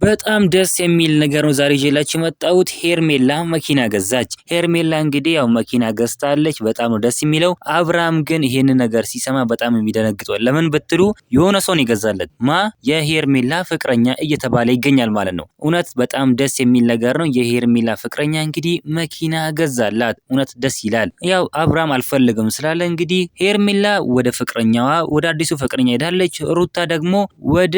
በጣም ደስ የሚል ነገር ነው ዛሬ ይዤላችሁ የመጣሁት። ሄርሜላ መኪና ገዛች። ሄርሜላ እንግዲህ ያው መኪና ገዝታለች። በጣም ነው ደስ የሚለው። አብርሃም ግን ይሄንን ነገር ሲሰማ በጣም የሚደነግጠው ለምን ብትሉ የሆነ ሰው ነው የገዛለት። የሄርሜላ ፍቅረኛ እየተባለ ይገኛል ማለት ነው። እውነት በጣም ደስ የሚል ነገር ነው። የሄርሜላ ፍቅረኛ እንግዲህ መኪና ገዛላት። እውነት ደስ ይላል። ያው አብርሃም አልፈልግም ስላለ እንግዲህ ሄርሜላ ወደ ፍቅረኛዋ ወደ አዲሱ ፍቅረኛ ሄዳለች። ሩታ ደግሞ ወደ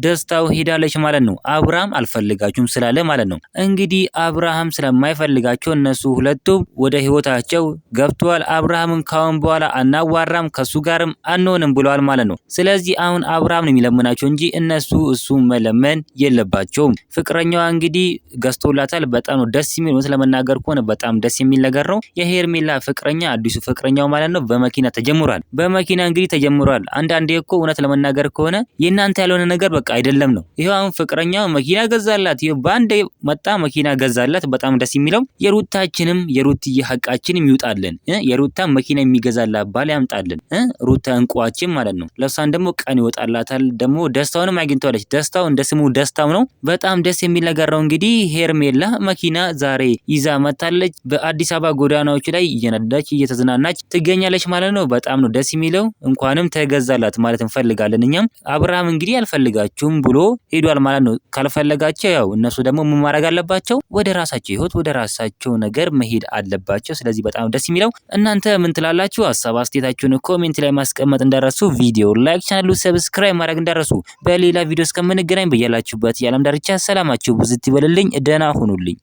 ደስታው ሄዳለች ማለት ነው። አብርሃም አልፈልጋችሁም ስላለ ማለት ነው። እንግዲህ አብርሃም ስለማይፈልጋቸው እነሱ ሁለቱም ወደ ህይወታቸው ገብተዋል። አብርሃምን ካሁን በኋላ አናዋራም ከሱ ጋርም አንሆንም ብለዋል ማለት ነው። ስለዚህ አሁን አብርሃም ነው የሚለምናቸው እንጂ እነሱ እሱ መለመን የለባቸውም። ፍቅረኛዋ እንግዲህ ገዝቶላታል። በጣም ነው ደስ የሚል ነው። ለመናገር ከሆነ በጣም ደስ የሚል ነገር ነው። የሄርሜላ ፍቅረኛ አዲሱ ፍቅረኛው ማለት ነው በመኪና ተጀምሯል። በመኪና እንግዲህ ተጀምሯል። አንዳንዴ እኮ እውነት ለመናገር ከሆነ የእናንተ ያልሆነ ነገር በቃ አይደለም ነው። ይሄው አሁን ፍቅረኛው መኪና ገዛላት። ይሄው ባንዴ መጣ መኪና ገዛላት። በጣም ደስ የሚለው የሩታችንም የሩትዬ ሐቃችንም ይውጣልን። የሩታ መኪና የሚገዛላት ባል ያምጣልን። ሩታ እንቋችን ማለት ነው። ለሷን ደግሞ ቀን ይወጣላታል። ደግሞ ደስታውንም አግኝተዋለች። ደስታው እንደ ስሙ ደስታው ነው። በጣም ደስ የሚል ነገር ነው። እንግዲህ ሄርሜላ መኪና ዛሬ ይዛ መታለች። በአዲስ አበባ ጎዳናዎች ላይ እየነዳች እየተዝናናች ትገኛለች ማለት ነው። በጣም ነው ደስ የሚለው። እንኳንም ተገዛላት ማለት እንፈልጋለን እኛም። አብርሃም እንግዲህ አልፈልጋችሁም ብሎ ሄዷል ማለት ነው። ካልፈለጋቸው ያው እነሱ ደግሞ ምን ማድረግ አለባቸው? ወደ ራሳቸው ህይወት ወደ ራሳቸው ነገር መሄድ አለባቸው። ስለዚህ በጣም ደስ የሚለው። እናንተ ምን ትላላችሁ? ሀሳብ አስተያየታችሁን ኮሜንት ላይ ማስቀመጥ እንዳረሱ፣ ቪዲዮ ላይክ፣ ቻናሉ ሰብስክራይብ ማድረግ እንዳረሱ። በሌላ ቪዲዮ እስከምንገናኝ በያላችሁበት የዓለም ዳርቻ ሰላማችሁ ብዙ ይበልልኝ። ደህና ሁኑልኝ።